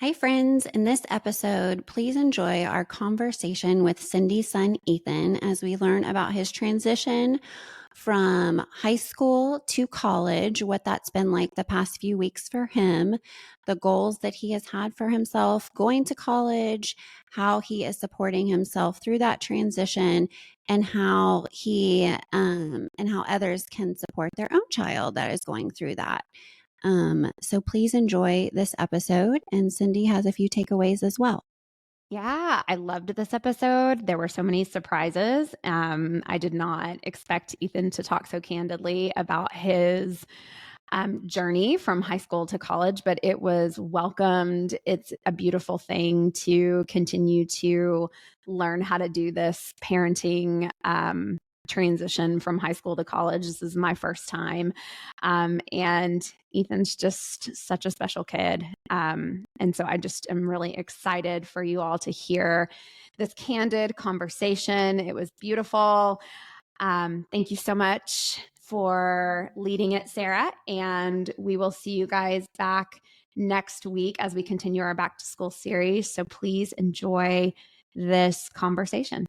Hi, friends. In this episode, please enjoy our conversation with Cindy's son, Ethan, as we learn about his transition from high school to college, what that's been like the past few weeks for him, the goals that he has had for himself going to college, how he is supporting himself through that transition, and how how others can support their own child that is going through that. So please enjoy this episode, and Cindy has a few takeaways as well. Yeah, I loved this episode. There were so many surprises. I did not expect Ethan to talk so candidly about his journey from high school to college, but it was welcomed. It's a beautiful thing to continue to learn how to do this parenting transition from high school to college. This is my first time. And Ethan's just such a special kid. And so I just am really excited for you all to hear this candid conversation. It was beautiful. Thank you so much for leading it, Sarah. And we will see you guys back next week as we continue our back to school series. So please enjoy this conversation.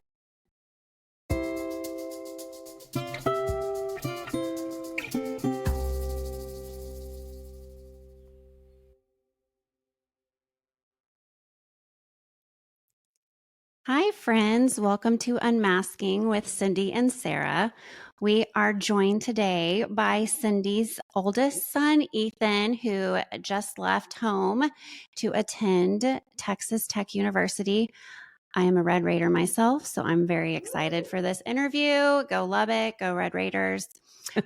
Hi, friends. Welcome to Unmasking with Cindy and Sarah. We are joined today by Cindy's oldest son, Ethan, who just left home to attend Texas Tech University. I am a Red Raider myself, so I'm very excited for this interview. Go Lubbock, go Red Raiders.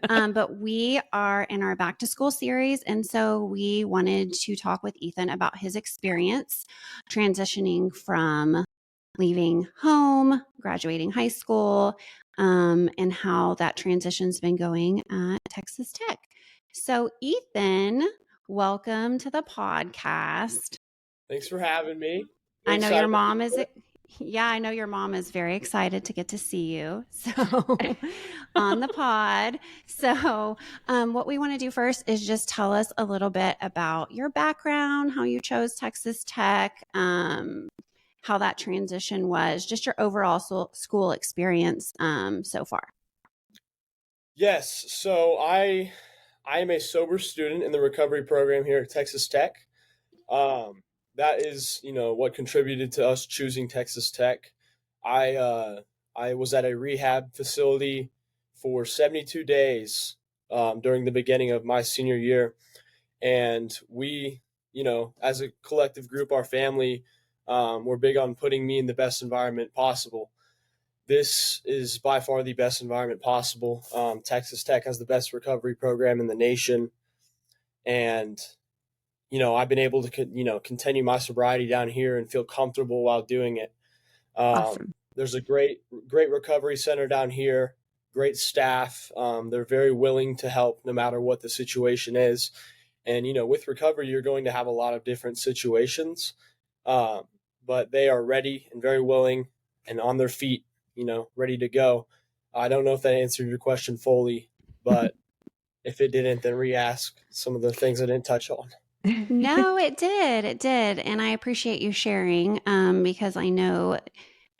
But we are in our back to school series. And so we wanted to talk with Ethan about his experience transitioning from leaving home, graduating high school, and how that transition's been going at Texas Tech. So, Ethan, welcome to the podcast. Thanks for having me. I know your mom is. Yeah, I know your mom is very excited to get to see you. So on the pod. So what we want to do first is just tell us a little bit about your background, how you chose Texas Tech, how that transition was, just your overall school experience so far. Yes, so I am a sober student in the recovery program here at Texas Tech. That is, what contributed to us choosing Texas Tech. I was at a rehab facility for 72 days during the beginning of my senior year, and we, as a collective group, our family, we're big on putting me in the best environment possible. This is by far the best environment possible. Texas Tech has the best recovery program in the nation, and I've been able to continue my sobriety down here and feel comfortable while doing it. Awesome. There's a great recovery center down here, great staff. They're very willing to help no matter what the situation is. And with recovery, you're going to have a lot of different situations, but they are ready and very willing and on their feet, ready to go. I don't know if that answered your question fully, but if it didn't, then re-ask some of the things I didn't touch on. No, it did. It did. And I appreciate you sharing because I know,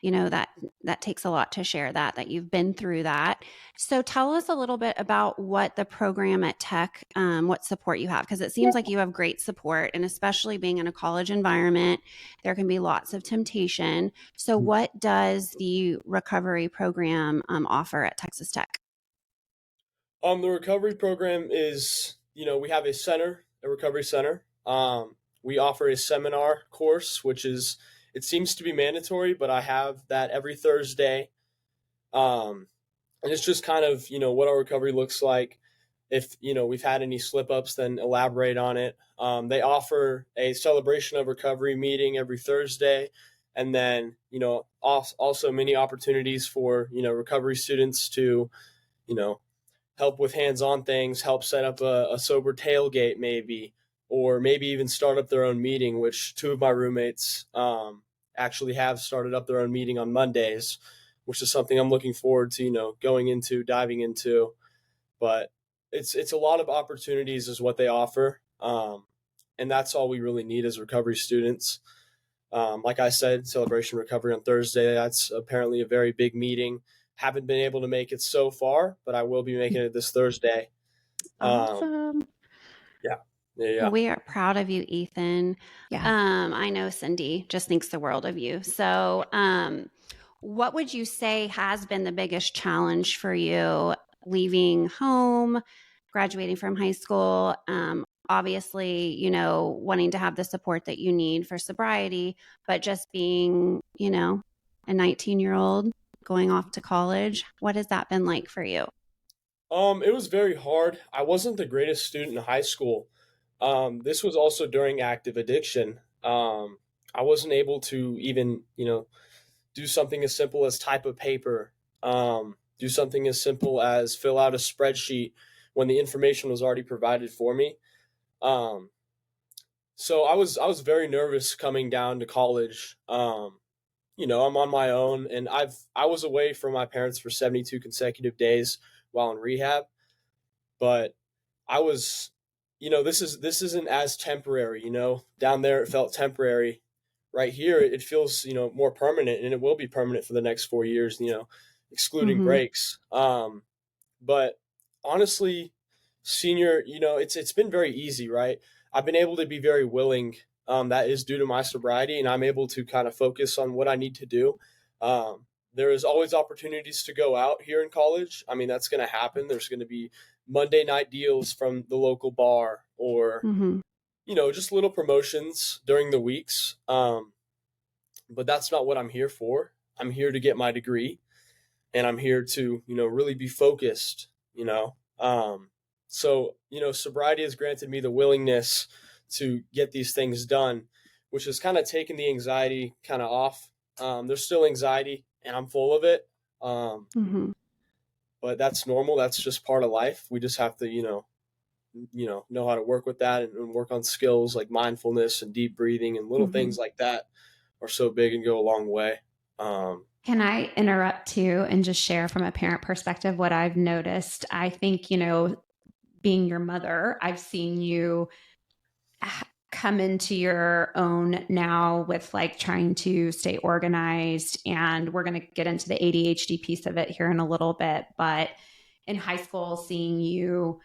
that takes a lot to share that you've been through that. So tell us a little bit about what the program at Tech, what support you have, because it seems like you have great support, and especially being in a college environment, there can be lots of temptation. So what does the recovery program offer at Texas Tech? The recovery program is, we have a recovery center. We offer a seminar course, which is, it seems to be mandatory, but I have that every Thursday. And it's just kind of, what our recovery looks like. If, we've had any slip ups, then elaborate on it. They offer a celebration of recovery meeting every Thursday. And then, also many opportunities for, recovery students to, help with hands-on things, help set up a sober tailgate maybe, or maybe even start up their own meeting, which two of my roommates actually have started up their own meeting on Mondays, which is something I'm looking forward to, diving into. But it's a lot of opportunities is what they offer. And that's all we really need as recovery students. Like I said, celebration recovery on Thursday. That's apparently a very big meeting. Haven't been able to make it so far, but I will be making it this Thursday. Awesome. Yeah. Yeah. Well, we are proud of you, Ethan. Yeah. I know Cindy just thinks the world of you. So, what would you say has been the biggest challenge for you leaving home, graduating from high school? Obviously, wanting to have the support that you need for sobriety, but just being, a 19-year-old going off to college. What has that been like for you? It was very hard. I wasn't the greatest student in high school. This was also during active addiction. I wasn't able to even, do something as simple as type a paper, do something as simple as fill out a spreadsheet when the information was already provided for me. Um, so I was very nervous coming down to college. I'm on my own, and I was away from my parents for 72 consecutive days while in rehab, but I was, this isn't as temporary. Down there it felt temporary. Right here it feels more permanent, and it will be permanent for the next 4 years. Excluding Mm-hmm. breaks. But honestly, senior, it's been very easy, right? I've been able to be very willing. That is due to my sobriety, and I'm able to kind of focus on what I need to do. There is always opportunities to go out here in college. I mean, that's going to happen. There's going to be Monday night deals from the local bar, or Mm-hmm. just little promotions during the weeks. But that's not what I'm here for. I'm here to get my degree, and I'm here to, really be focused, So, sobriety has granted me the willingness to get these things done, which has kind of taken the anxiety kind of off. There's still anxiety, and I'm full of it. Mm-hmm. But that's normal. That's just part of life. We just have to, know how to work with that, and work on skills like mindfulness and deep breathing, and little Mm-hmm. things like that are so big and go a long way. Can I interrupt too and just share from a parent perspective what I've noticed? I think, being your mother, I've seen you come into your own now with like trying to stay organized. And we're going to get into the ADHD piece of it here in a little bit. But in high school, seeing you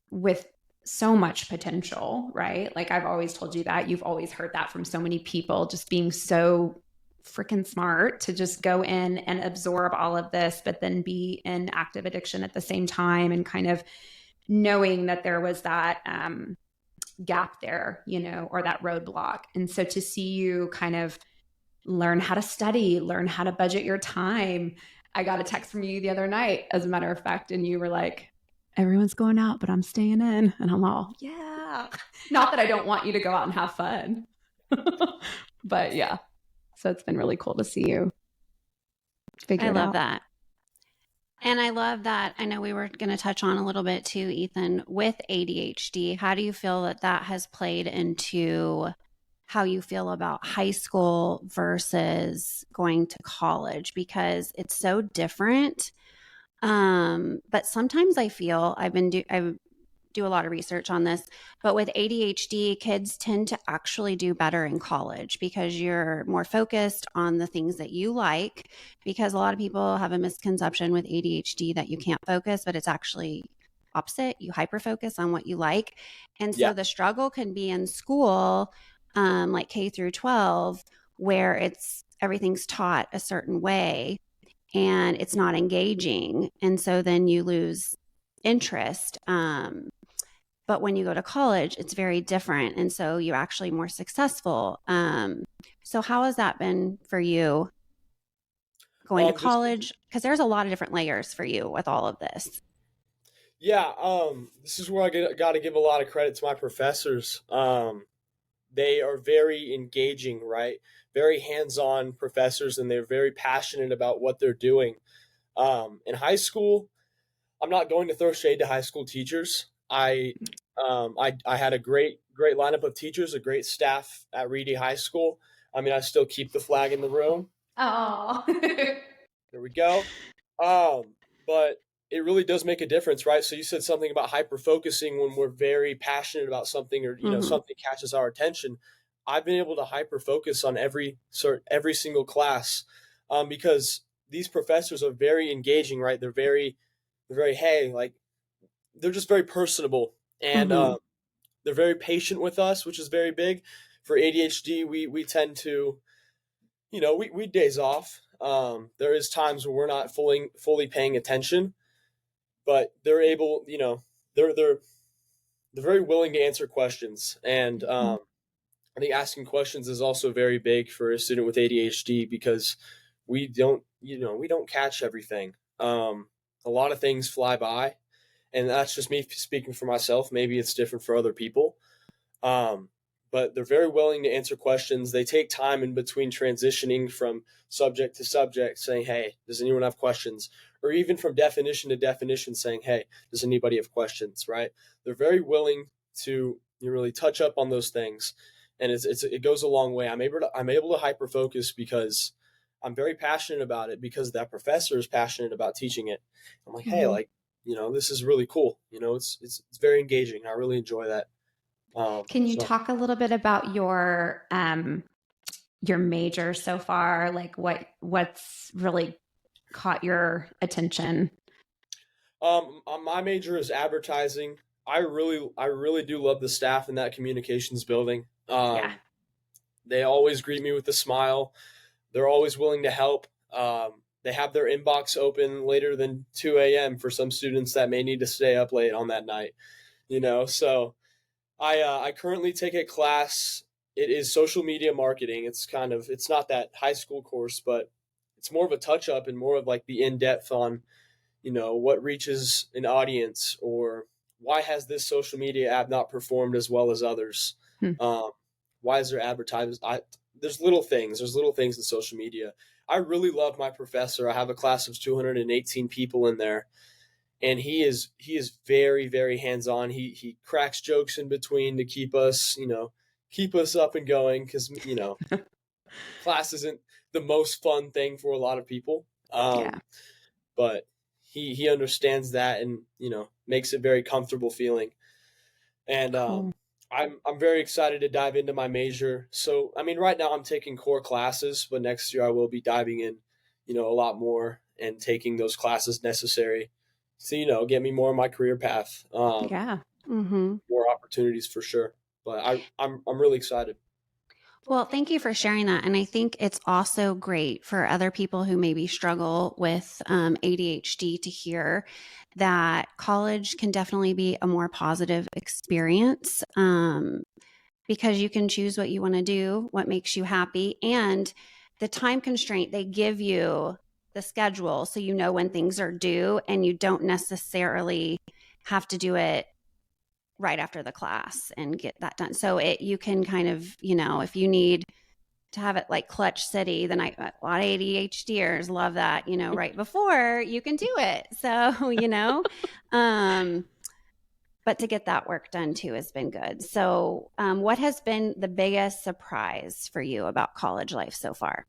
with so much potential, right? Like I've always told you that. You've always heard that from so many people, just being so freaking smart to just go in and absorb all of this, but then be in active addiction at the same time, and kind of knowing that there was that gap there, or that roadblock. And so to see you kind of learn how to study, learn how to budget your time. I got a text from you the other night, as a matter of fact, and you were like, everyone's going out, but I'm staying in. And I'm all, yeah. Not that I don't want you to go out and have fun, but yeah. So it's been really cool to see you figure it out. I love that. And I love that. I know we were going to touch on a little bit too, Ethan, with ADHD. How do you feel that that has played into how you feel about high school versus going to college? Because it's so different. But sometimes I feel I do a lot of research on this, but with ADHD, kids tend to actually do better in college because you're more focused on the things that you like, because a lot of people have a misconception with ADHD that you can't focus, but it's actually opposite. You hyper focus on what you like. And so Yeah. the struggle can be in school, like K through 12, where everything's taught a certain way and it's not engaging. And so then you lose interest. But when you go to college, it's very different. And so you're actually more successful. So how has that been for you going to college? Because there's a lot of different layers for you with all of this. Yeah, this is where I got to give a lot of credit to my professors. They are very engaging, right? Very hands-on professors, and they're very passionate about what they're doing. In high school, I'm not going to throw shade to high school teachers. I had a great lineup of teachers, a great staff at Reedy High School. I mean, I still keep the flag in the room. Oh, There we go. But it really does make a difference, right? So you said something about hyper focusing when we're very passionate about something, or something catches our attention. I've been able to hyper focus on every single class, because these professors are very engaging, right? They're very hey, like they're just very personable, and they're very patient with us, which is very big. For ADHD, we tend to, we days off. There is times where we're not fully paying attention, but they're able, they're very willing to answer questions, and I think asking questions is also very big for a student with ADHD, because we don't catch everything. A lot of things fly by, and that's just me speaking for myself. Maybe it's different for other people. Um, but they're very willing to answer questions. They take time in between transitioning from subject to subject, saying, "Hey, does anyone have questions?" Or even from definition to definition, saying, "Hey, does anybody have questions?" Right? They're very willing to really touch up on those things, and it goes a long way. I'm able to hyper focus because I'm very passionate about it, because that professor is passionate about teaching it. I'm like, hey, like, this is really cool. It's very engaging. I really enjoy that. Can you So talk a little bit about your major so far? Like what's really caught your attention? my major is advertising. I really do love the staff in that communications building. Yeah. They always greet me with a smile. They're always willing to help. They have their inbox open later than 2 a.m. for some students that may need to stay up late on that night. So I currently take a class. It is social media marketing. It's not that high school course, but it's more of a touch up and more of like the in depth on what reaches an audience, or why has this social media app not performed as well as others. Hmm. Why is there advertising? There's little things. There's little things in social media. I really love my professor. I have a class of 218 people in there, and he is very, very hands on. He cracks jokes in between to keep us up and going, because class isn't the most fun thing for a lot of people. Yeah. But he understands that, and makes it very comfortable feeling. And Cool. I'm very excited to dive into my major. So I mean, right now I'm taking core classes, but next year I will be diving in, a lot more, and taking those classes necessary to get me more on my career path. Yeah. More opportunities for sure. But I'm really excited. Well, thank you for sharing that. And I think it's also great for other people who maybe struggle with ADHD to hear that college can definitely be a more positive experience, because you can choose what you want to do, what makes you happy, and the time constraint they give you, the schedule, so you know when things are due, and you don't necessarily have to do it right after the class and get that done. So you can kind of, if you need to have it like Clutch City, then a lot of ADHDers love that, right before you can do it. So, but to get that work done too has been good. So, what has been the biggest surprise for you about college life so far?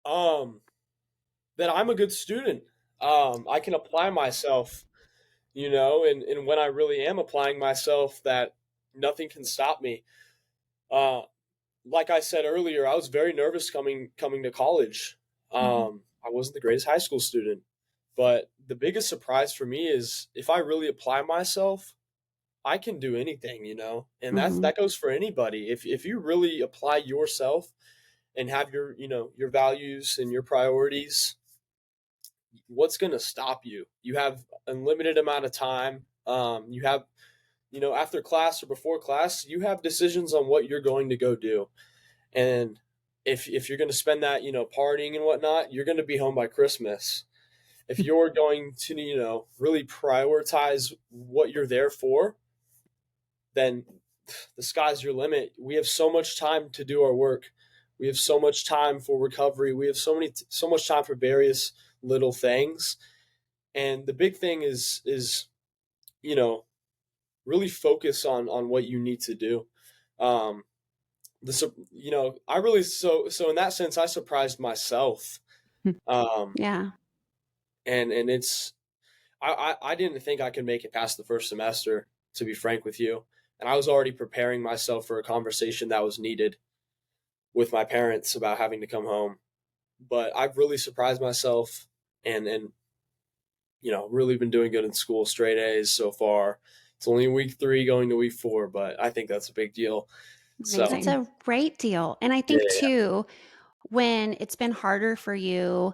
That I'm a good student. I can apply myself, and when I really am applying myself, that nothing can stop me. Uh, like I said earlier, I was very nervous coming to college. I wasn't the greatest high school student, but the biggest surprise for me is if I really apply myself, I can do anything, and that goes for anybody. If you really apply yourself and have your values and your priorities, what's going to stop you? You have unlimited amount of time. You have, after class or before class, you have decisions on what you're going to go do. And if you're going to spend that, partying and whatnot, you're going to be home by Christmas. If you're going to, really prioritize what you're there for, then the sky's your limit. We have so much time to do our work. We have so much time for recovery. We have so much time for various little things. And the big thing is really focus on what you need to do. I really, so in that sense, I surprised myself. Mhm. Um, Yeah. and I didn't think I could make it past the first semester, to be frank with you. And I was already preparing myself for a conversation that was needed with my parents about having to come home. But I've really surprised myself and really been doing good in school, straight A's so far. It's only week 3 going to week 4, but I think that's a big deal. So, That's Amazing. a great deal. And I yeah, think too, when it's been harder for you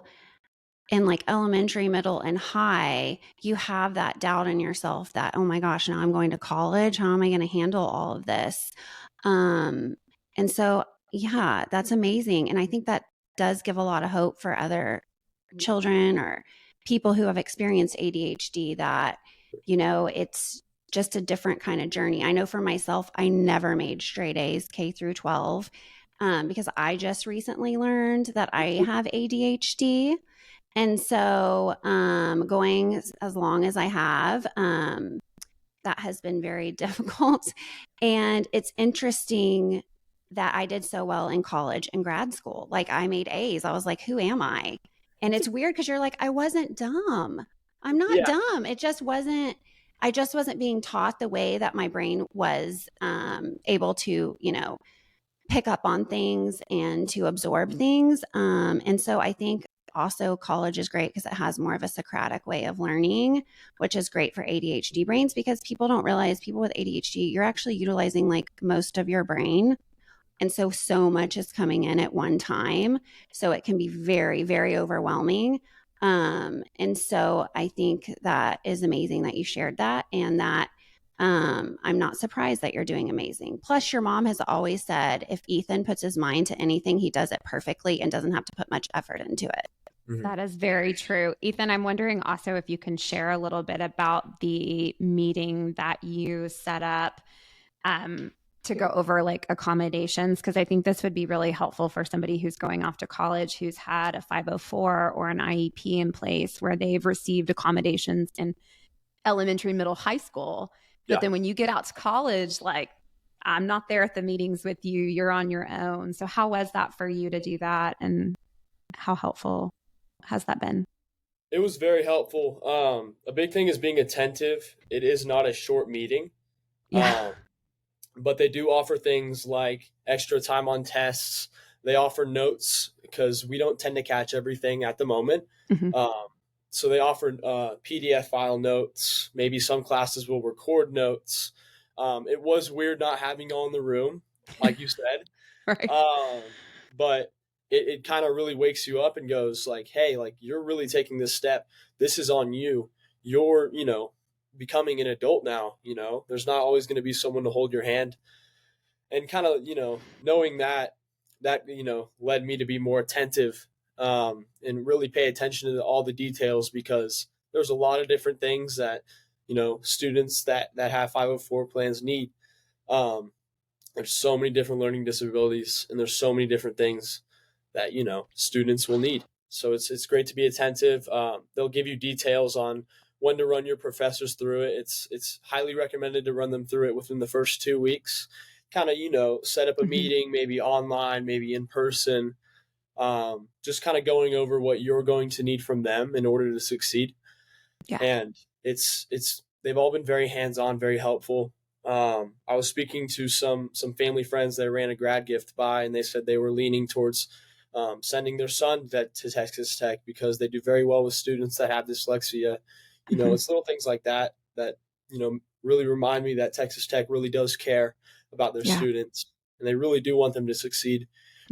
in like elementary, middle, and high, you have that doubt in yourself that, oh my gosh, now I'm going to college. How am I going to handle all of this? Um, and so, yeah, that's amazing. And I think that does give a lot of hope for other children or people who have experienced ADHD that, it's just a different kind of journey. I know for myself, I never made straight A's K through 12 because I just recently learned that I have ADHD. And so, going as long as I have, that has been very difficult. And it's interesting that I did so well in college and grad school. Like I made A's. I was like, who am I? And it's weird because you're like, I wasn't dumb. I'm not yeah, dumb. I just wasn't being taught the way that my brain was able to, pick up on things and to absorb things. And so I think also college is great because it has more of a Socratic way of learning, which is great for ADHD brains because people don't realize people with ADHD, you're actually utilizing like most of your brain. And so much is coming in at one time. So it can be very, very overwhelming. And so I think that is amazing that you shared that and that I'm not surprised that you're doing amazing. Plus, your mom has always said if Ethan puts his mind to anything, he does it perfectly and doesn't have to put much effort into it. That is very true. Ethan, I'm wondering also if you can share a little bit about the meeting that you set up to go over like accommodations, because I think this would be really helpful for somebody who's going off to college, who's had a 504 or an IEP in place where they've received accommodations in elementary, middle, high school. But yeah. then when you get out to college, like I'm not there at the meetings with you, you're on your own. So how was that for you to do that? And how helpful has that been? It was very helpful. A big thing is being attentive. It is not a short meeting. Yeah. But they do offer things like extra time on tests. They offer notes because we don't tend to catch everything at the moment. Mm-hmm. So they offer PDF file notes. Maybe some classes will record notes. It was weird not having all in the room, like you said. Right. But it kind of really wakes you up and goes like, hey, like you're really taking this step. This is on you. You're, becoming an adult now. There's not always going to be someone to hold your hand. And kind of, knowing that led me to be more attentive and really pay attention to all the details, because there's a lot of different things that students that have 504 plans need. There's so many different learning disabilities, and there's so many different things that students will need. So it's great to be attentive. They'll give you details on when to run your professors through it. It's highly recommended to run them through it within the first 2 weeks. Kind of set up a meeting, maybe online, maybe in person. Just kind of going over what you're going to need from them in order to succeed. Yeah. And it's they've all been very hands-on, very helpful. I was speaking to some family friends that I ran a grad gift by, and they said they were leaning towards sending their son to Texas Tech because they do very well with students that have dyslexia. It's little things like that really remind me that Texas Tech really does care about their students, and they really do want them to succeed,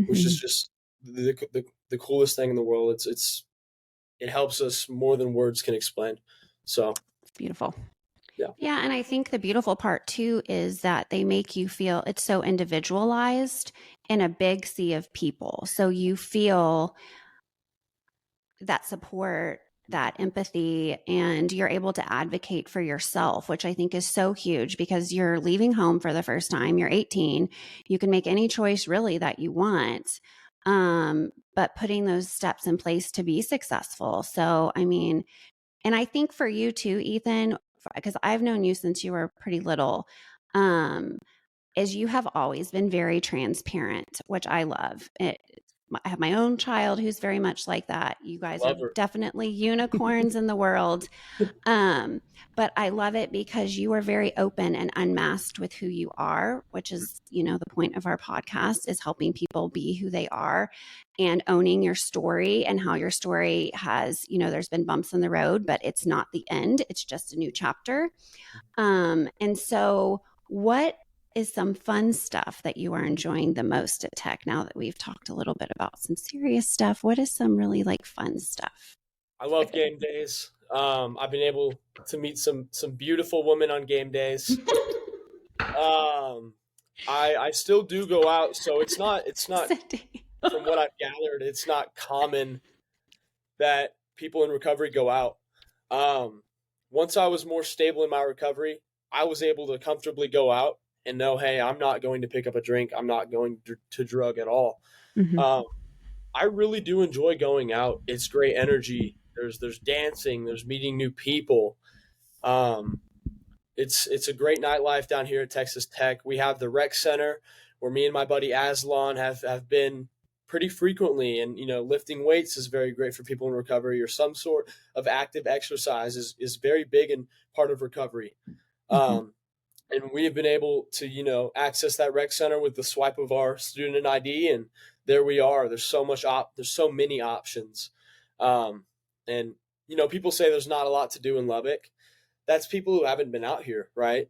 which is just the coolest thing in the world. It helps us more than words can explain. So It's beautiful. Yeah. And I think the beautiful part too is that they make you feel it's so individualized in a big sea of people. So you feel that support, that empathy, and you're able to advocate for yourself, which I think is so huge because you're leaving home for the first time. You're 18. You can make any choice really that you want. But putting those steps in place to be successful. So, I mean, and I think for you too, Ethan, because I've known you since you were pretty little, is you have always been very transparent, which I love. I have my own child who's very much like that. You guys are Love her. definitely unicorns in the world. But I love it because you are very open and unmasked with who you are, which is, the point of our podcast is helping people be who they are and owning your story and how your story has, there's been bumps in the road, but it's not the end. It's just a new chapter. And so what is some fun stuff that you are enjoying the most at Tech now that we've talked a little bit about some serious stuff? What is some really fun stuff? I love game days. I've been able to meet some beautiful women on game days. I still do go out, so it's not from what I've gathered, it's not common that people in recovery go out. Once I was more stable in my recovery, I was able to comfortably go out and know, hey, I'm not going to pick up a drink. I'm not going to drug at all. Mm-hmm. I really do enjoy going out. It's great energy. There's dancing. There's meeting new people. It's a great nightlife down here at Texas Tech. We have the rec center where me and my buddy Aslan have been pretty frequently, and lifting weights is very great for people in recovery, or some sort of active exercise is very big and part of recovery. And we have been able to access that rec center with the swipe of our student ID, and there we are. There's so many options. And people say there's not a lot to do in Lubbock. That's people who haven't been out here, right?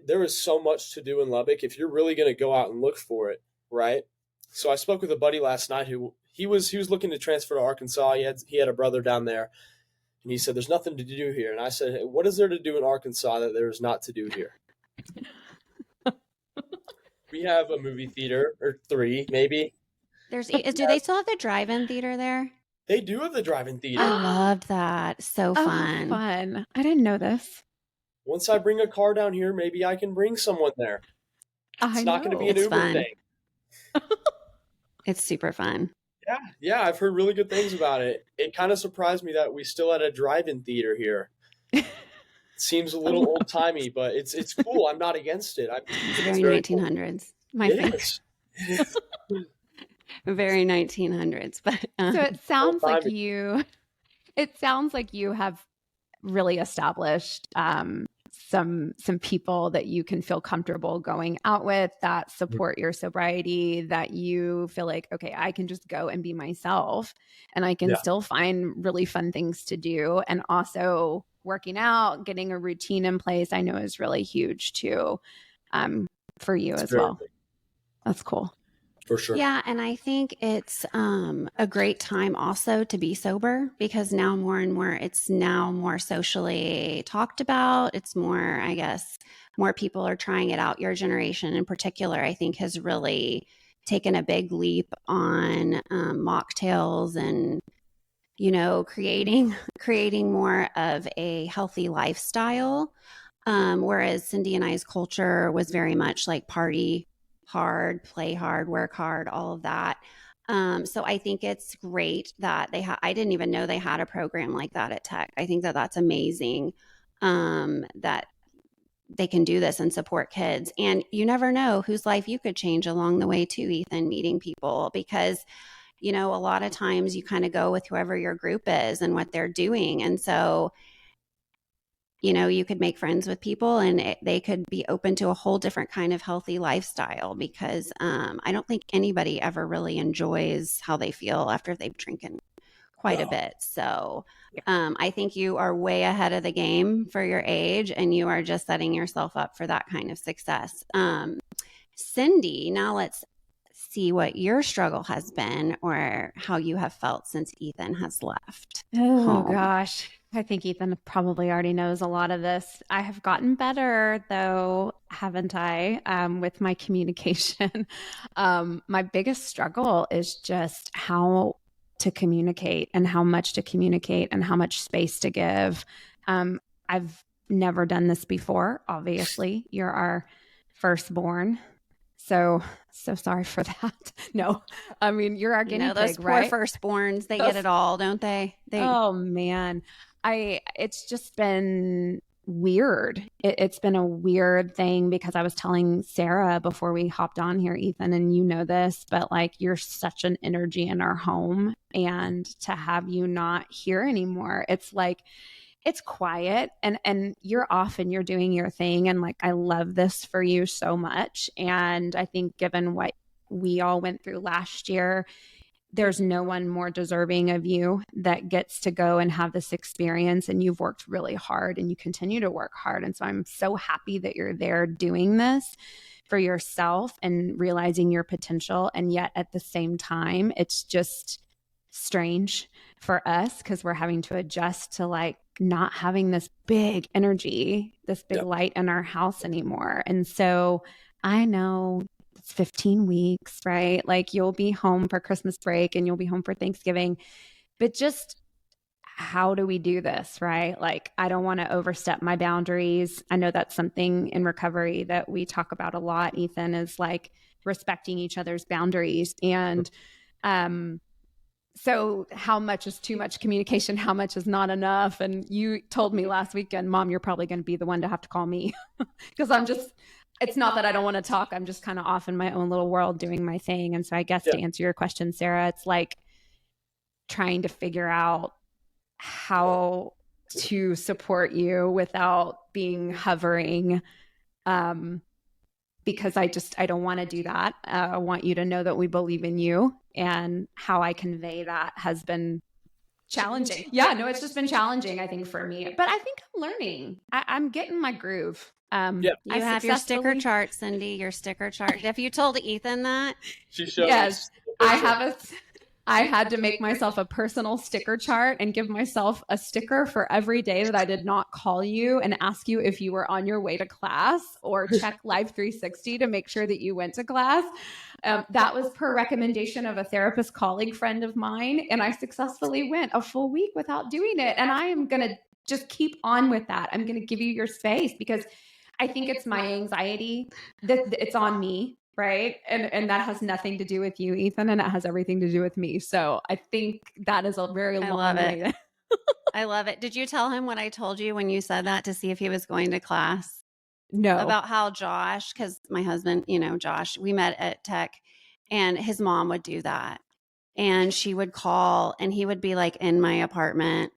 There is so much to do in Lubbock if you're really going to go out and look for it, right? So I spoke with a buddy last night who he was looking to transfer to Arkansas. He had a brother down there, and he said there's nothing to do here. And I said, hey, what is there to do in Arkansas that there is not to do here? We have a movie theater, or 3 maybe. Do they still have the drive-in theater there? They do have the drive-in theater. I loved that. So fun. Fun. I didn't know this. Once I bring a car down here, maybe I can bring someone there. It's not going to be an Uber thing. It's super fun. Yeah, I've heard really good things about it. It kind of surprised me that we still had a drive-in theater here. It seems a little old-timey, but it's cool. I'm not against it. It's very 1900s. Cool. It is. Very 1900s. But so it sounds like you have really established some people that you can feel comfortable going out with, that support your sobriety, that you feel like, okay, I can just go and be myself, and I can still find really fun things to do. And also working out, getting a routine in place, I know is really huge too, for you as well. Big. That's cool. For sure. Yeah. And I think it's a great time also to be sober, because now more and more, it's now more socially talked about. It's more, I guess, more people are trying it out. Your generation in particular, I think, has really taken a big leap on mocktails and, creating more of a healthy lifestyle. Whereas Cindy and I's culture was very much like party hard, play hard, work hard, all of that. So I think it's great that I didn't even know they had a program like that at Tech. I think that that's amazing, that they can do this and support kids. And you never know whose life you could change along the way too, Ethan, meeting people, because, a lot of times you kind of go with whoever your group is and what they're doing. And so, you could make friends with people, and they could be open to a whole different kind of healthy lifestyle, because I don't think anybody ever really enjoys how they feel after they've drinking quite a bit. So I think you are way ahead of the game for your age, and you are just setting yourself up for that kind of success. Cindy, now let's see what your struggle has been, or how you have felt since Ethan has left. Oh, gosh. I think Ethan probably already knows a lot of this. I have gotten better, though, haven't I, with my communication. My biggest struggle is just how to communicate, and how much to communicate, and how much space to give. I've never done this before. Obviously, you're our firstborn. So sorry for that. No, I mean, you're our guinea pig, those right? Poor firstborns, they get it all, don't they? Oh man. It's just been weird. It's been a weird thing because I was telling Sarah before we hopped on here, Ethan, and you know this, but like you're such an energy in our home, and to have you not here anymore, it's like it's quiet and you're off and you're doing your thing, and like I love this for you so much. And I think given what we all went through last year, there's no one more deserving of you that gets to go and have this experience. And you've worked really hard and you continue to work hard. And so I'm so happy that you're there doing this for yourself and realizing your potential. And yet at the same time, it's just strange for us because we're having to adjust to like not having this big energy, this big light in our house anymore. And so I know it's 15 weeks, right? Like you'll be home for Christmas break and you'll be home for Thanksgiving, but just how do we do this, right? Like I don't want to overstep my boundaries. I know that's something in recovery that we talk about a lot, Ethan, is like respecting each other's boundaries. And so how much is too much communication? How much is not enough? And you told me last weekend, Mom, you're probably going to be the one to have to call me because I'm just, it's not that I don't want to talk. I'm just kind of off in my own little world doing my thing. And so I guess to answer your question, Sarah, it's like trying to figure out how to support you without being hovering. Because I don't want to do that. I want you to know that we believe in you, and how I convey that has been challenging. Yeah, no, it's just been challenging, I think, for me, but I think I'm learning. I'm getting my groove. You have your sticker chart, Cindy, your sticker chart. Have you told Ethan that? She showed Yes, I had to make myself a personal sticker chart and give myself a sticker for every day that I did not call you and ask you if you were on your way to class, or check Live 360 to make sure that you went to class. That was per recommendation of a therapist colleague friend of mine. And I successfully went a full week without doing it. And I am going to just keep on with that. I'm going to give you your space because I think it's my anxiety that it's on me. Right. And that has nothing to do with you, Ethan, and it has everything to do with me. So I think that is a very long way. I love it. Did you tell him what I told you when you said that to see if he was going to class? No. About how Josh, because my husband, you know, Josh, we met at Tech, and his mom would do that. And she would call and he would be like in my apartment,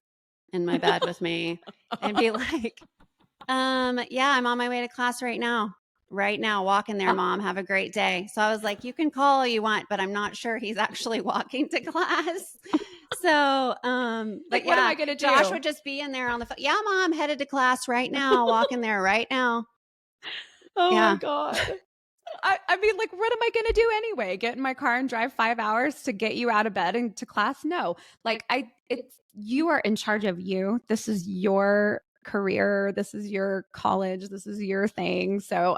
in my bed with me, and be like, yeah, I'm on my way to class right now. Right now, walking there, Mom. Have a great day. So I was like, you can call all you want, but I'm not sure he's actually walking to class. So, like, what am I going to do? Josh would just be in there on the phone. Yeah, Mom, headed to class right now, walking there right now. Oh my God. I mean, like, what am I going to do anyway? Get in my car and drive 5 hours to get you out of bed and to class? No, like you are in charge of you. This is your career. This is your college. This is your thing. So,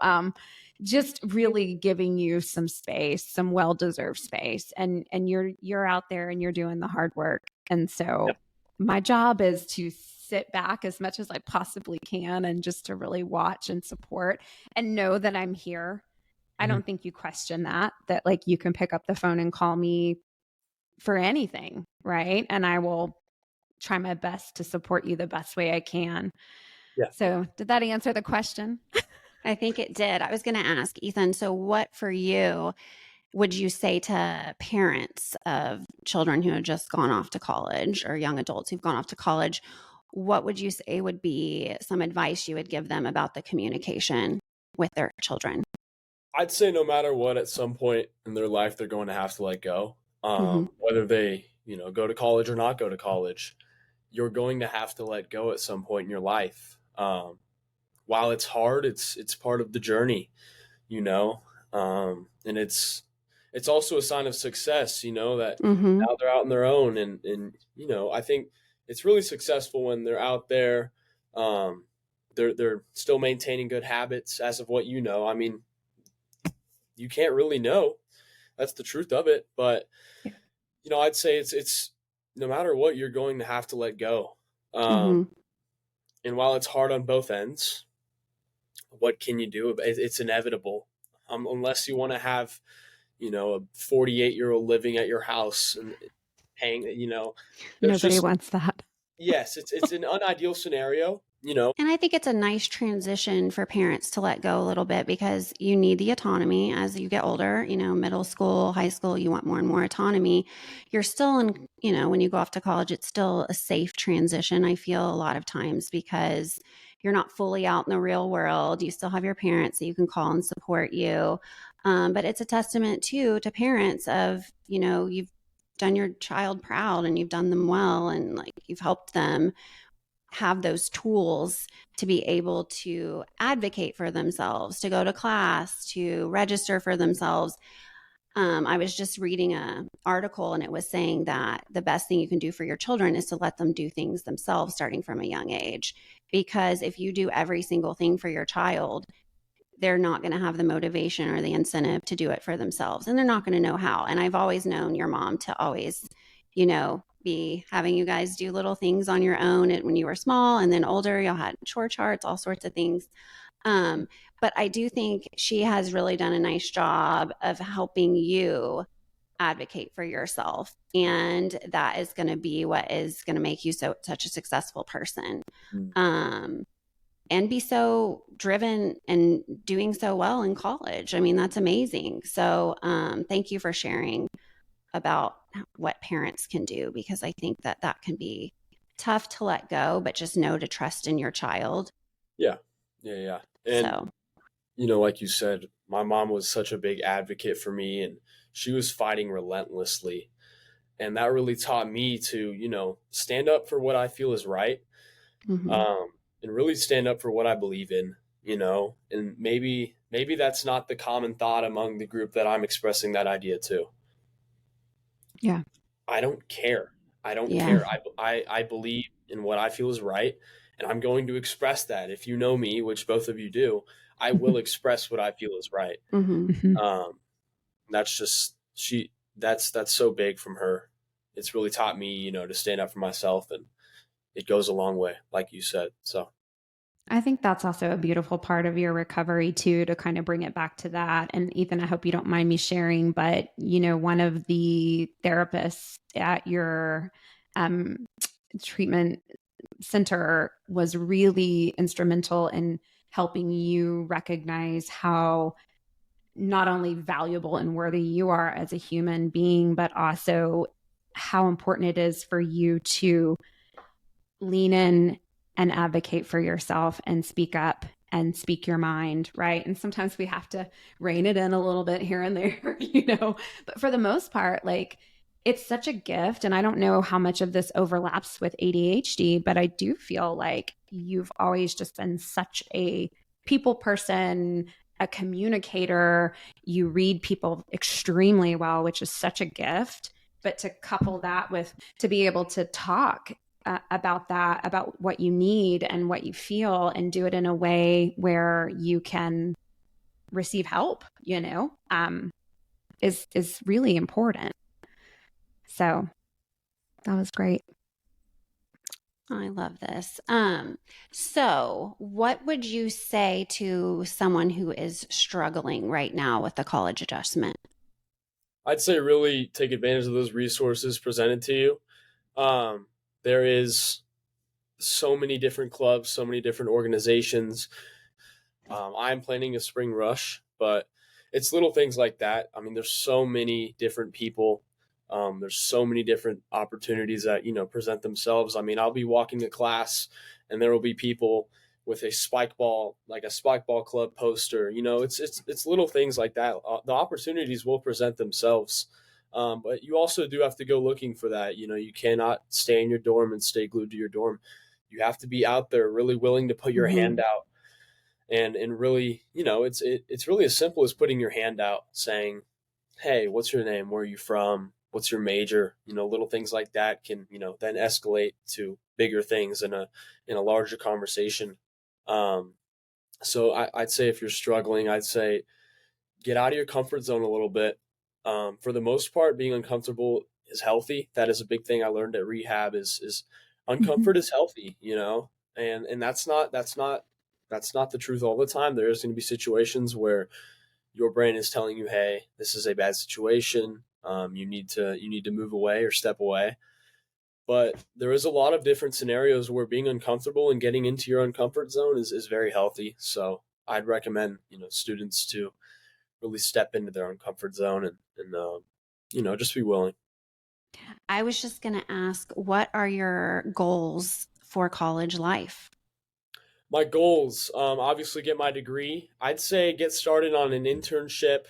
just really giving you some space, some well-deserved space, and you're out there and you're doing the hard work. And so my job is to sit back as much as I possibly can and just to really watch and support and know that I'm here. I don't think you question that like you can pick up the phone and call me for anything, right? And I will try my best to support you the best way I can. Yeah. So did that answer the question? I think it did. I was going to ask, Ethan, so what for you would you say to parents of children who have just gone off to college, or young adults who've gone off to college? What would you say would be some advice you would give them about the communication with their children? I'd say no matter what, at some point in their life, they're going to have to let go. Whether they, go to college or not go to college, you're going to have to let go at some point in your life. While it's hard, it's part of the journey, and it's also a sign of success, that now they're out on their own. And, I think it's really successful when they're out there. They're still maintaining good habits as of what I mean, you can't really know. That's the truth of it. But, I'd say it's no matter what, you're going to have to let go. And while it's hard on both ends, what can you do? It's inevitable. Unless you want to have, a 48-year-old living at your house and paying, nobody wants that. Yes, it's an unideal scenario. And I think it's a nice transition for parents to let go a little bit, because you need the autonomy as you get older, middle school, high school, you want more and more autonomy. You're still in, when you go off to college, it's still a safe transition, I feel, a lot of times, because you're not fully out in the real world. You still have your parents that you can call and support you. But it's a testament too to parents of, you've done your child proud and you've done them well, and like you've helped them have those tools to be able to advocate for themselves, to go to class, to register for themselves. I was just reading an article, and it was saying that the best thing you can do for your children is to let them do things themselves starting from a young age. Because if you do every single thing for your child, they're not going to have the motivation or the incentive to do it for themselves, and they're not going to know how. And I've always known your mom to always, be having you guys do little things on your own when you were small, and then older, y'all had chore charts, all sorts of things. But I do think she has really done a nice job of helping you advocate for yourself. And that is going to be what is going to make you such a successful person. And be so driven and doing so well in college. I mean, that's amazing. So thank you for sharing about what parents can do, because I think that can be tough to let go, but just know to trust in your child. Yeah. And, like you said, my mom was such a big advocate for me, and she was fighting relentlessly. And that really taught me to, stand up for what I feel is right. Mm-hmm. And really stand up for what I believe in, and maybe that's not the common thought among the group that I'm expressing that idea to. Yeah. I don't care. I believe in what I feel is right, and I'm going to express that. If you know me, which both of you do, I will express what I feel is right. Mm-hmm. That's just that's so big from her. It's really taught me, to stand up for myself, and it goes a long way, like you said. So I think that's also a beautiful part of your recovery too, to kind of bring it back to that. And Ethan, I hope you don't mind me sharing, but one of the therapists at your treatment center was really instrumental in helping you recognize how not only valuable and worthy you are as a human being, but also how important it is for you to lean in and advocate for yourself and speak up and speak your mind, right? And sometimes we have to rein it in a little bit here and there, but for the most part, like, it's such a gift. And I don't know how much of this overlaps with ADHD, but I do feel like you've always just been such a people person, a communicator. You read people extremely well, which is such a gift. But to couple that with, to be able to talk about what you need and what you feel, and do it in a way where you can receive help, is really important. So that was great. I love this. So what would you say to someone who is struggling right now with the college adjustment? I'd say really take advantage of those resources presented to you. There is so many different clubs, so many different organizations. I'm planning a spring rush, but it's little things like that. I mean, there's so many different people. There's so many different opportunities that, present themselves. I mean, I'll be walking to class and there will be people with a spike ball club poster. It's little things like that. The opportunities will present themselves. But you also do have to go looking for that. You cannot stay in your dorm and stay glued to your dorm. You have to be out there, really willing to put your hand out, and really, it's really as simple as putting your hand out, saying, "Hey, what's your name? Where are you from? What's your major?" Little things like that can, then escalate to bigger things in a larger conversation. So I'd say if you're struggling, I'd say get out of your comfort zone a little bit. For the most part, being uncomfortable is healthy. That is a big thing I learned at rehab is uncomfort is healthy, and that's not the truth all the time. There's going to be situations where your brain is telling you, "Hey, this is a bad situation. You need to move away or step away." But there is a lot of different scenarios where being uncomfortable and getting into your own comfort zone is very healthy. So I'd recommend, students to really step into their own comfort zone and just be willing. I was just going to ask, what are your goals for college life? My goals, obviously get my degree. I'd say get started on an internship.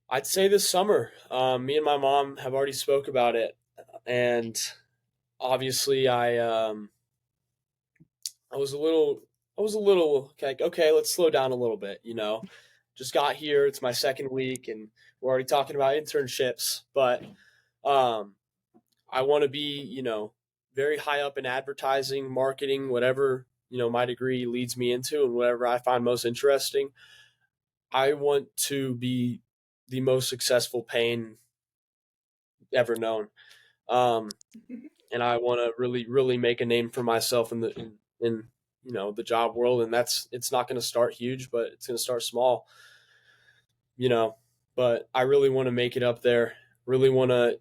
I'd say this summer. Me and my mom have already spoke about it, and obviously I was a little, like, okay, let's slow down a little bit. Just got here. It's my second week, and we're already talking about internships. But um, I want to be, very high up in advertising, marketing, whatever my degree leads me into, and whatever I find most interesting. I want to be the most successful Payne ever known. Um, and I want to really, really make a name for myself in the job world. And it's not going to start huge, but it's going to start small. But I really want to make it up there. Really want to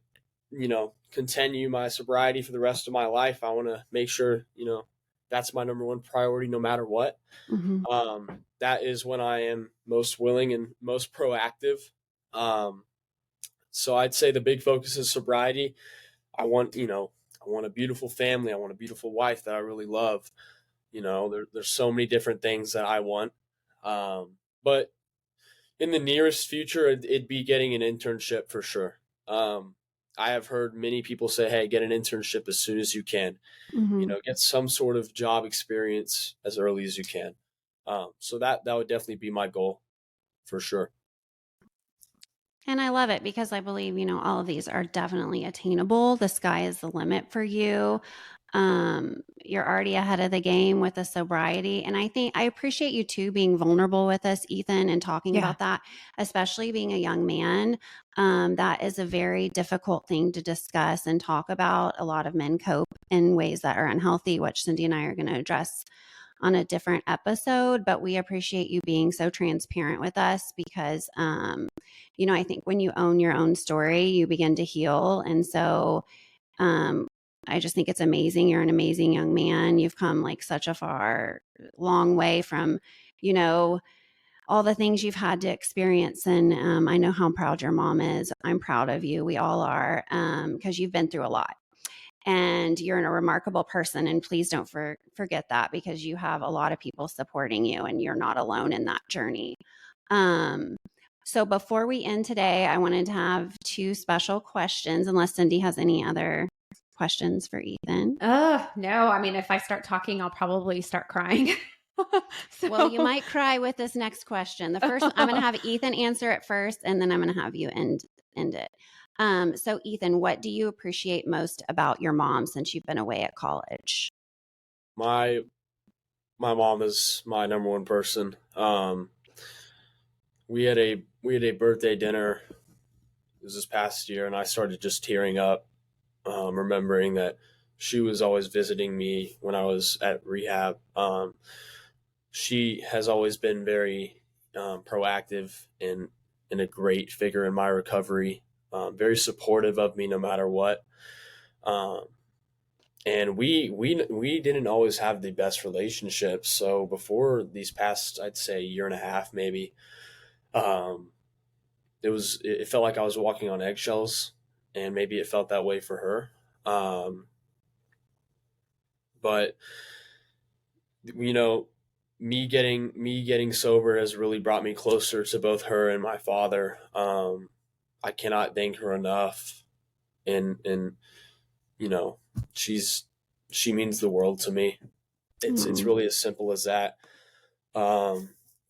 continue my sobriety for the rest of my life. I want to make sure that's my number one priority, no matter what. Mm-hmm. That is when I am most willing and most proactive. So I'd say the big focus is sobriety. I want a beautiful family. I want a beautiful wife that I really love. There's so many different things that I want. But in the nearest future, it'd be getting an internship for sure. I have heard many people say, hey, get an internship as soon as you can. Mm-hmm. Get some sort of job experience as early as you can. So that would definitely be my goal for sure. And I love it because I believe, all of these are definitely attainable. The sky is the limit for you. You're already ahead of the game with the sobriety. And I appreciate you too being vulnerable with us, Ethan, and talking about that, especially being a young man. That is a very difficult thing to discuss and talk about. A lot of men cope in ways that are unhealthy, which Cindy and I are going to address on a different episode, but we appreciate you being so transparent with us because, I think when you own your own story, you begin to heal. And so, I just think it's amazing. You're an amazing young man. You've come like such a long way from, all the things you've had to experience. And I know how proud your mom is. I'm proud of you. We all are, because you've been through a lot. And you're a remarkable person. And please don't forget that, because you have a lot of people supporting you and you're not alone in that journey. So before we end today, I wanted to have two special questions, unless Cindy has any other questions for Ethan. No. I mean, if I start talking, I'll probably start crying. Well, you might cry with this next question. The first one, I'm going to have Ethan answer it first, and then I'm going to have you end it. So Ethan, what do you appreciate most about your mom since you've been away at college? My mom is my number one person. We had a birthday dinner. It was this past year, and I started just tearing up, remembering that she was always visiting me when I was at rehab. She has always been very proactive and a great figure in my recovery. Very supportive of me no matter what. And we didn't always have the best relationships. So before these past, I'd say, year and a half, maybe, it felt like I was walking on eggshells, and maybe it felt that way for her. But me getting sober has really brought me closer to both her and my father. I cannot thank her enough, and she means the world to me. It's really as simple as that.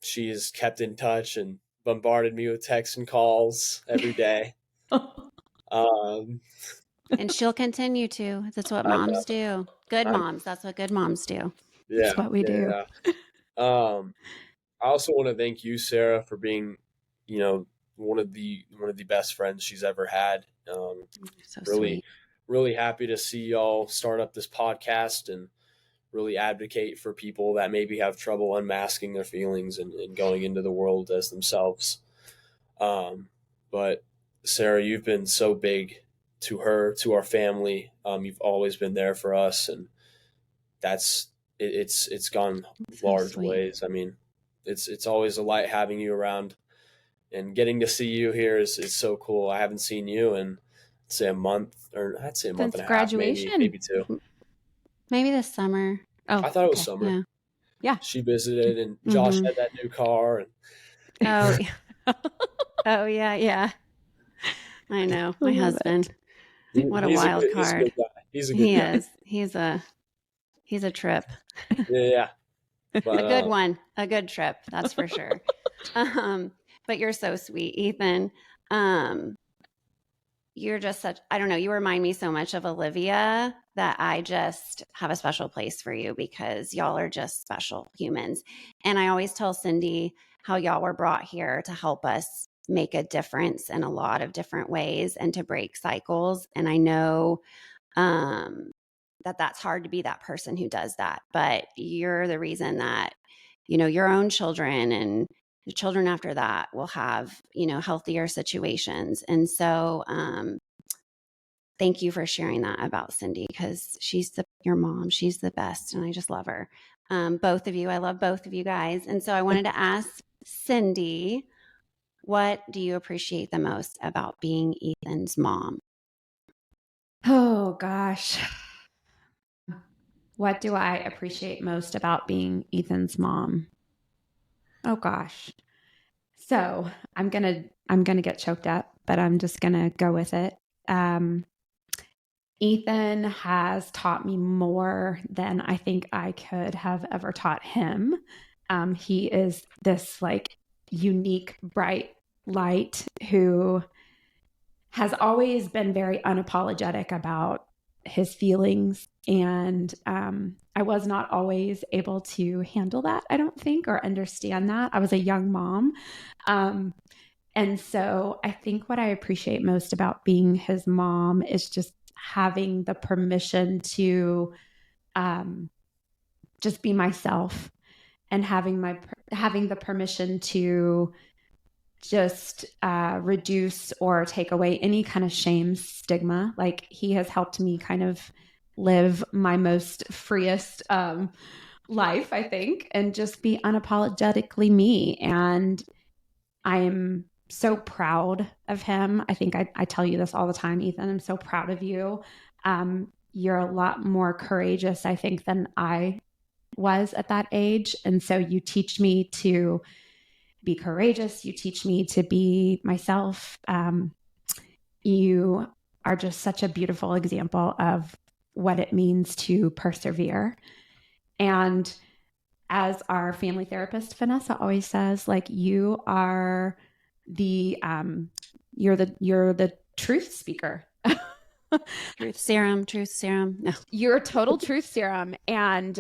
She has kept in touch and bombarded me with texts and calls every day. And she'll continue to. That's what moms do. Good moms. That's what good moms do. Yeah, that's what we do. Yeah. I also want to thank you, Sarah, for being, one of the best friends she's ever had. So really, sweet. Really happy to see y'all start up this podcast and really advocate for people that maybe have trouble unmasking their feelings and going into the world as themselves. But Sarah, you've been so big to her, to our family. You've always been there for us, and it's gone So large sweet. ways. I mean, it's always a light having you around, and getting to see you here is so cool. I haven't seen you in, say, a month, or I'd say a month Since and a half, maybe graduation. two. Maybe this summer. Oh, I thought it was okay. summer. Yeah. Yeah. She visited, and Josh had that new car, and Oh, oh yeah, yeah. I know. My Love husband. What a he's wild he's a card. good guy. He's a good He guy. is. He's a trip. Yeah. A But good one. A good trip, that's for sure. But you're so sweet, Ethan. You're just such, I don't know, you remind me so much of Olivia that I just have a special place for you because y'all are just special humans. And I always tell Cindy how y'all were brought here to help us make a difference in a lot of different ways and to break cycles. And I know that that's hard to be that person who does that, but you're the reason that, your own children and the children after that will have, healthier situations. And so, thank you for sharing that about Cindy because your mom. She's the best, and I just love her. Both of you, I love both of you guys. And so I wanted to ask Cindy, what do you appreciate the most about being Ethan's mom? Oh, gosh. What do I appreciate most about being Ethan's mom? Oh, gosh. So I'm gonna get choked up, but I'm just gonna go with it. Ethan has taught me more than I think I could have ever taught him. He is this unique, bright light who has always been very unapologetic about his feelings. And I was not always able to handle that, I don't think, or understand that. I was a young mom. And so I think what I appreciate most about being his mom is just having the permission to just be myself and having the permission to just reduce or take away any kind of shame stigma. Like, he has helped me kind of live my most freest life, I think, and just be unapologetically me. And I'm so proud of him. I think I tell you this all the time, Ethan. I'm so proud of you. You're a lot more courageous, I think, than I was at that age. And so you teach me to be courageous. You teach me to be myself. You are just such a beautiful example of what it means to persevere. And as our family therapist, Vanessa, always says, like, you are you're the truth speaker. Truth serum. No. You're a total truth serum. And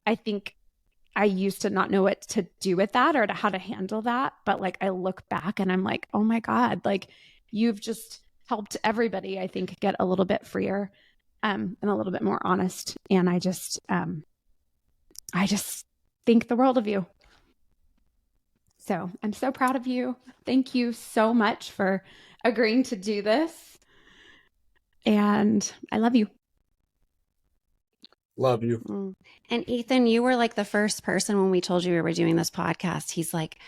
I think I used to not know what to do with that or how to handle that. But I look back and I'm like, oh my God, you've just helped everybody, I think, get a little bit freer and a little bit more honest. And I just think the world of you. So I'm so proud of you. Thank you so much for agreeing to do this. And I love you. Love you. And Ethan, you were the first person when we told you we were doing this podcast. He's like,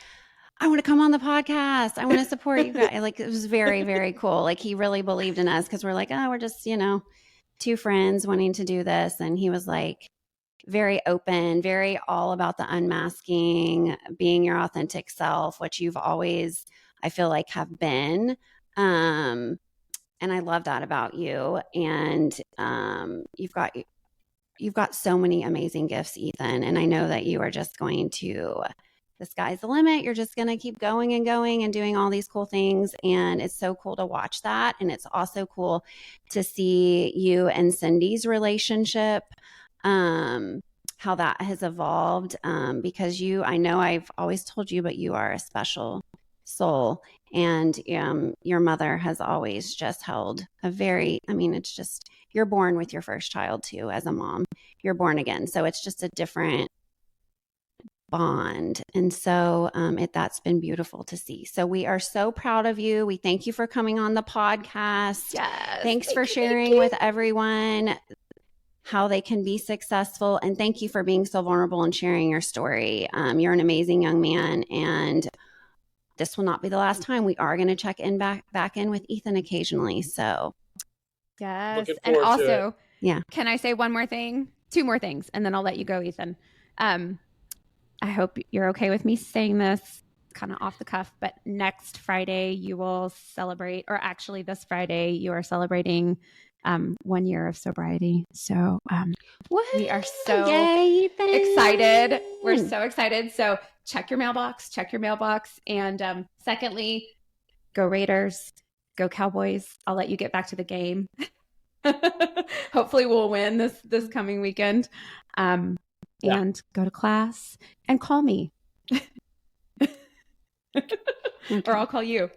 I want to come on the podcast. I want to support you guys. It was very, very cool. He really believed in us because we're we're just, two friends wanting to do this. And he was very open, very all about the unmasking, being your authentic self, which you've always, I feel have been. And I love that about you. And you've got so many amazing gifts, Ethan. And I know that you are just going to, the sky's the limit. You're just going to keep going and going and doing all these cool things. And it's so cool to watch that. And it's also cool to see you and Cindy's relationship, how that has evolved. Because I know I've always told you, but you are a special soul. And your mother has always just held it's just, you're born with your first child too, as a mom, you're born again. So it's just a different bond. And so that's been beautiful to see. So we are so proud of you. We thank you for coming on the podcast. Yes. Thanks for sharing with everyone how they can be successful. And thank you for being so vulnerable and sharing your story. You're an amazing young man, and this will not be the last time. We are going to check in back in with Ethan occasionally. So yes. Looking And forward to also, it. yeah. Can I say one more thing? Two more things, and then I'll let you go, Ethan. I hope you're okay with me saying this kind of off the cuff, but next Friday you will celebrate, or actually this Friday you are celebrating 1 year of sobriety. So we are so excited. We're so excited. So check your mailbox. And secondly, go Raiders, go Cowboys. I'll let you get back to the game. Hopefully we'll win this coming weekend. And go to class and call me. Or I'll call you.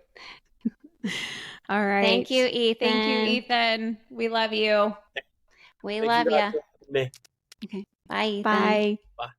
All right. Thank you, Ethan. We love you. We love you. Me. Okay. Bye, Ethan. Bye. Bye.